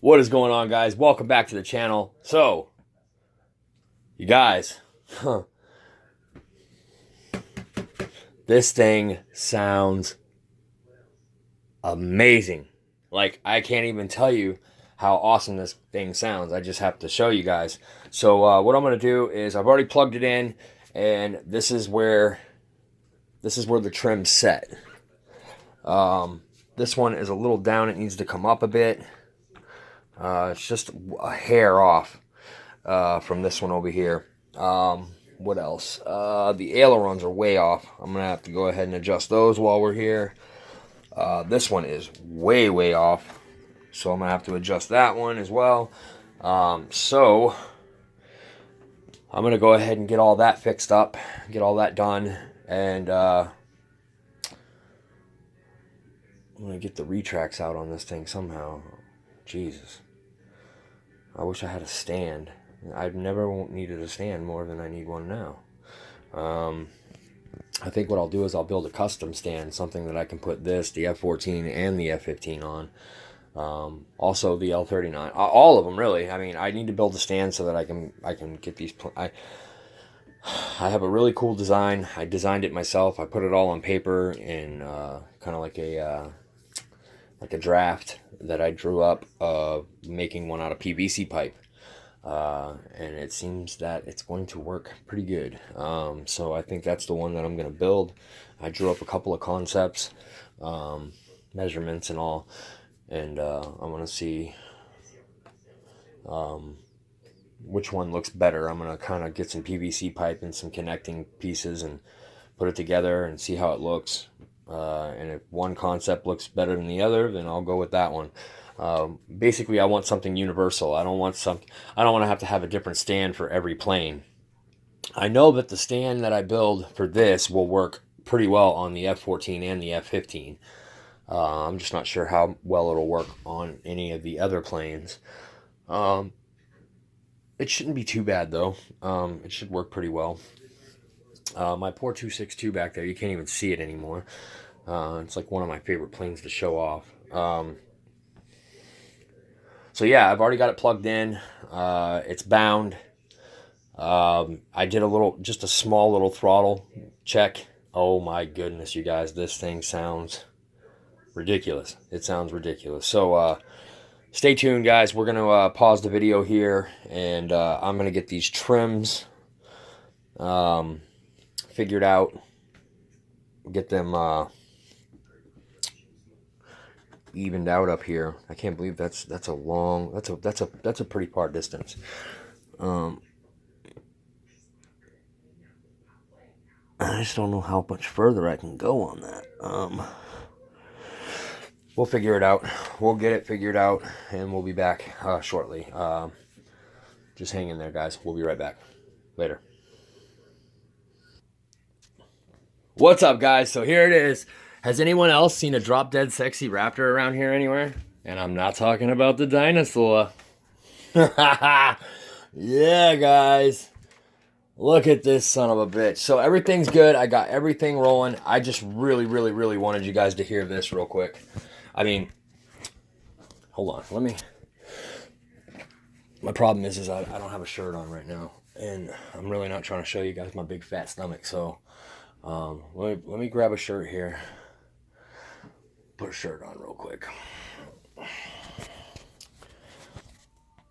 What is going on, guys? Welcome back to the channel. So, you guys, this thing sounds amazing. Like, I can't even tell you how awesome this thing sounds. I just have to show you guys. So, what I'm going to do is I've already plugged it in, and this is where the trim's set. This one is a little down. It needs to come up a bit. It's just a hair off from this one over here. What else? The ailerons are way off. I'm going to have to go ahead and adjust those while we're here. This one is way off. So I'm going to have to adjust that one as well. So I'm going to go ahead and get all that fixed up. Get all that done. And I'm going to get the retracts out on this thing somehow. Jesus. I wish I had a stand. I've never needed a stand more than I need one now. I think what I'll do is I'll build a custom stand, something that I can put this, the F14 and the F15 on. Also the L39, all of them really. I mean, I need to build a stand so that I can get these. I have a really cool design. I designed it myself. I put it all on paper in kind of like a draft that I drew up, making one out of PVC pipe. And it seems that it's going to work pretty good. So I think that's the one that I'm going to build. I drew up a couple of concepts, measurements and all, and I'm going to see which one looks better. I'm going to kind of get some PVC pipe and some connecting pieces and put it together and see how it looks. And if one concept looks better than the other, then I'll go with that one. Basically, I want something universal. I don't want to have a different stand for every plane. I know that the stand that I build for this will work pretty well on the F14 and the F15. I'm just not sure how well it'll work on any of the other planes. It shouldn't be too bad though. It should work pretty well. My poor 262 back there, you can't even see it anymore. It's like one of my favorite planes to show off. So yeah, I've already got it plugged in. It's bound. I did just a small little throttle check. Oh my goodness, you guys, this thing sounds ridiculous. It sounds ridiculous. So stay tuned, guys. We're going to pause the video here, and I'm going to get these trims figured out, get them evened out up here. I can't believe that's a pretty far distance. I just don't know how much further I can go on that. We'll figure it out. We'll get it figured out, and we'll be back shortly. Just hang in there, guys. We'll be right back. Later. What's up, guys? So here it is. Has anyone else seen a drop dead sexy Raptor around here anywhere? And I'm not talking about the dinosaur. Yeah, guys. Look at this son of a bitch. So everything's good. I got everything rolling. I just really wanted you guys to hear this real quick. I mean, hold on. My problem is I don't have a shirt on right now. And I'm really not trying to show you guys my big fat stomach. So let me grab a shirt here. Put a shirt on real quick.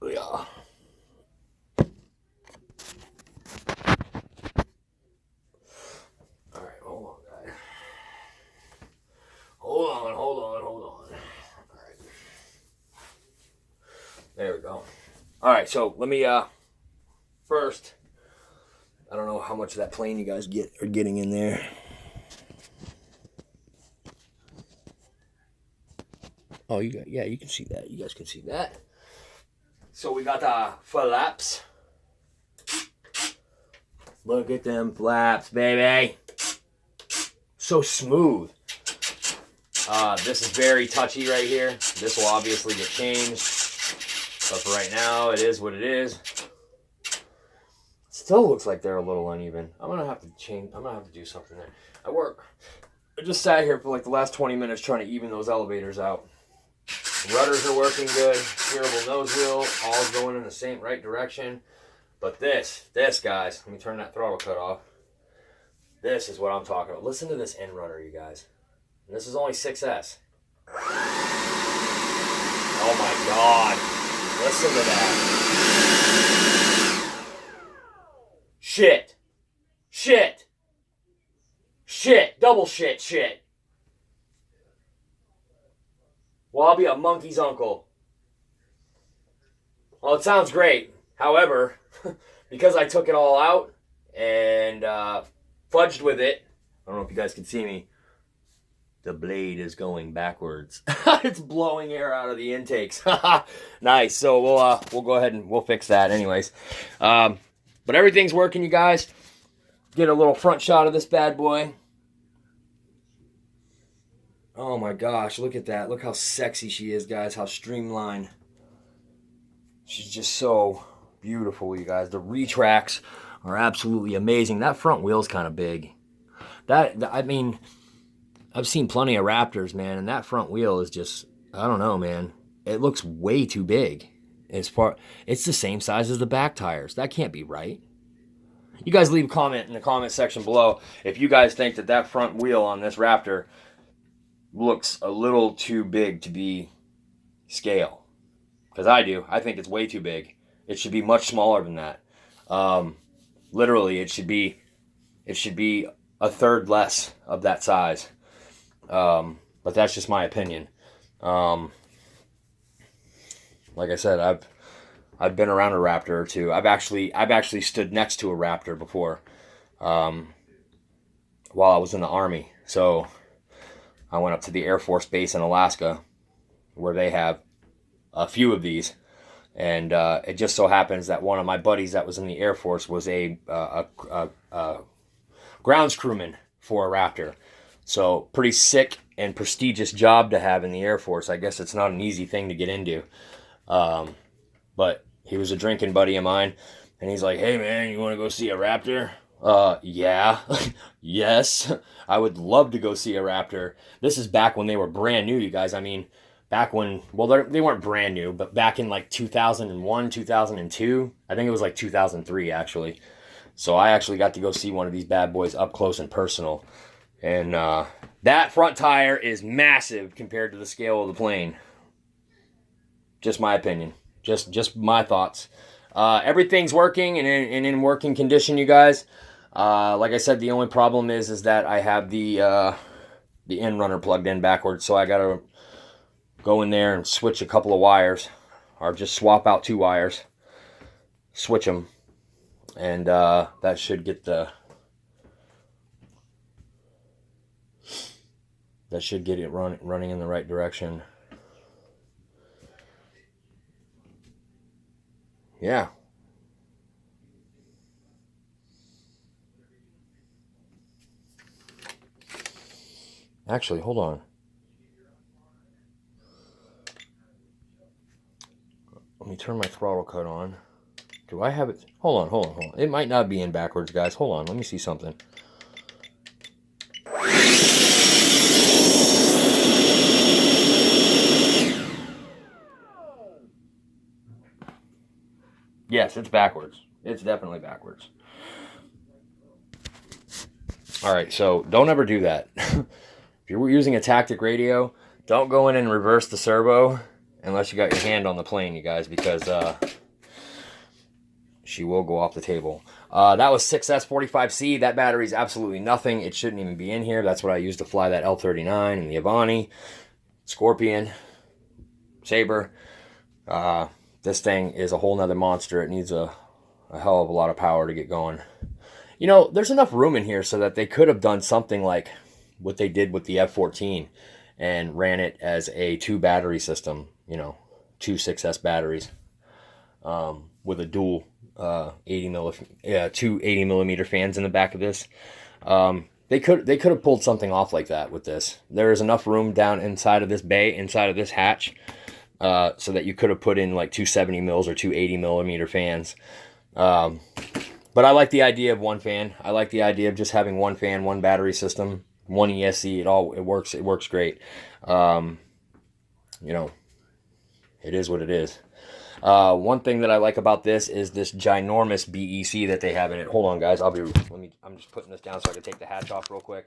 Yeah. Alright, hold on, guys. Hold on. Alright. There we go. Alright, so let me first, I don't know how much of that plane you guys are getting in there. Oh, you can see that. You guys can see that. So we got the flaps. Look at them flaps, baby. So smooth. This is very touchy right here. This will obviously get changed. But for right now, it is what it is. Still looks like they're a little uneven. I'm gonna have to do something there. I just sat here for like the last 20 minutes trying to even those elevators out. Rudders are working good. Steerable nose wheel, all's going in the same right direction. But this, guys, let me turn that throttle cut off. This is what I'm talking about. Listen to this end rudder, you guys. And this is only 6S. Oh my God. Listen to that. Shit. Shit. Shit. Double shit. Shit. Well, I'll be a monkey's uncle. Well, it sounds great. However, because I took it all out and fudged with it, I don't know if you guys can see me, the blade is going backwards. It's blowing air out of the intakes. Nice. So we'll go ahead and we'll fix that anyways. But everything's working, you guys. Get a little front shot of this bad boy. Oh my gosh, look at that. Look how sexy she is, guys. How streamlined. She's just so beautiful, you guys. The retracts are absolutely amazing. That front wheel's kind of big. I mean, I've seen plenty of Raptors, man, and that front wheel is just, I don't know, man. It looks way too big. It's the same size as the back tires. That can't be right. You guys leave a comment in the comment section below if you guys think that front wheel on this Raptor looks a little too big to be scale. Because I do. I think it's way too big. It should be much smaller than that. Literally, it should be a third less of that size. But that's just my opinion. Like I said, I've been around a Raptor or two. I've actually stood next to a Raptor before, while I was in the Army. So I went up to the Air Force Base in Alaska, where they have a few of these, and it just so happens that one of my buddies that was in the Air Force was a grounds crewman for a Raptor. So pretty sick and prestigious job to have in the Air Force. I guess it's not an easy thing to get into. But he was a drinking buddy of mine, and he's like, "Hey man, you want to go see a Raptor?" Yeah. Yes. I would love to go see a Raptor. This is back when they were brand new, you guys. I mean, back when, well, they weren't brand new, but back in like 2001, 2002. I think it was like 2003, actually. So I actually got to go see one of these bad boys up close and personal. And that front tire is massive compared to the scale of the plane. Just my opinion. Just my thoughts. Everything's working and in working condition, you guys. Like I said, the only problem is that I have the end runner plugged in backwards, so I gotta go in there and switch a couple of wires, or just swap out 2 wires, switch them, and that should get it running in the right direction. Yeah. Actually, hold on. Let me turn my throttle cut on. Do I have it? Hold on. It might not be in backwards, guys. Hold on. Let me see something. Yes, it's backwards. It's definitely backwards. All right, so don't ever do that. If you're using a tactic radio, don't go in and reverse the servo unless you got your hand on the plane, you guys, because she will go off the table. That was 6S45C. That battery's absolutely nothing. It shouldn't even be in here. That's what I used to fly that L39 and the Avani, Scorpion, Sabre. This thing is a whole nother monster. It needs a hell of a lot of power to get going. You know, there's enough room in here so that they could have done something like what they did with the F14 and ran it as a 2 battery system, you know, 2 6S batteries, with a dual 2 80 millimeter fans in the back of this. They could have pulled something off like that with this. There is enough room down inside of this bay, inside of this hatch, so that you could have put in like 2 70 mils or 2 80 millimeter fans. But I like the idea of 1 fan. I like the idea of just having 1 fan, 1 battery system, 1 ESC. It works great. You know, it is what it is. One thing that I like about this is this ginormous BEC that they have in it. Hold on, guys. I'm just putting this down so I can take the hatch off real quick.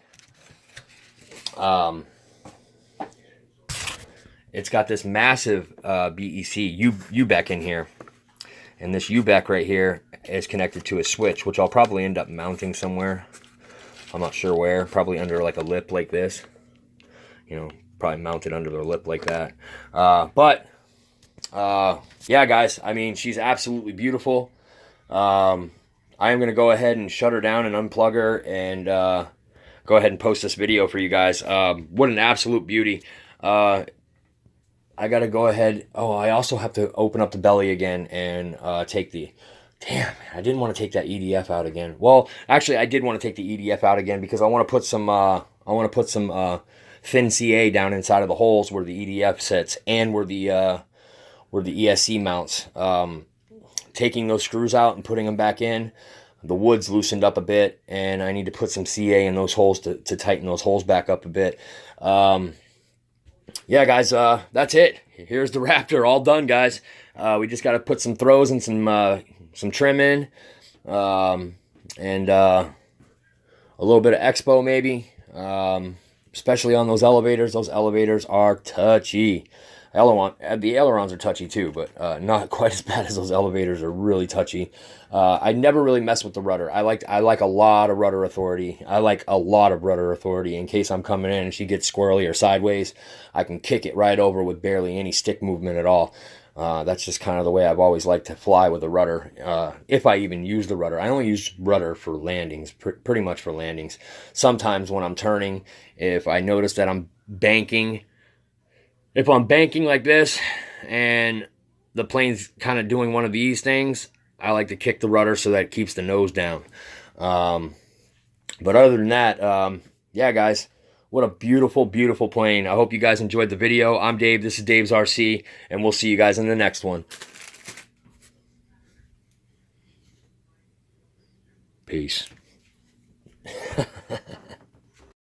It's got this massive BEC U-back in here. And this U-back right here is connected to a switch, which I'll probably end up mounting somewhere. I'm not sure where. Probably under like a lip like this. You know, probably mount it under the lip like that. Yeah, guys, I mean, she's absolutely beautiful. I am going to go ahead and shut her down and unplug her and go ahead and post this video for you guys. What an absolute beauty. I got to go ahead. Oh, I also have to open up the belly again and take the... Damn, I didn't want to take that EDF out again. Well, actually, I did want to take the EDF out again because I want to put some thin CA down inside of the holes where the EDF sits and where the ESC mounts. Taking those screws out and putting them back in, the wood's loosened up a bit, and I need to put some CA in those holes to tighten those holes back up a bit. Yeah, guys, that's it. Here's the Raptor, all done, guys. We just got to put some throws and some trim in, and a little bit of expo maybe, especially on those elevators. Those elevators are touchy. The ailerons are touchy too, but not quite as bad as those elevators are really touchy. I never really mess with the rudder. I like a lot of rudder authority. I like a lot of rudder authority in case I'm coming in and she gets squirrely or sideways. I can kick it right over with barely any stick movement at all. That's just kind of the way I've always liked to fly with a rudder, if I even use the rudder. I only use rudder for landings, pretty much for landings. Sometimes when I'm turning, if I notice that I'm banking, if I'm banking like this and the plane's kind of doing one of these things, I like to kick the rudder so that it keeps the nose down. But other than that, yeah, guys, what a beautiful, beautiful plane. I hope you guys enjoyed the video. I'm Dave. This is Dave's RC, and we'll see you guys in the next one. Peace.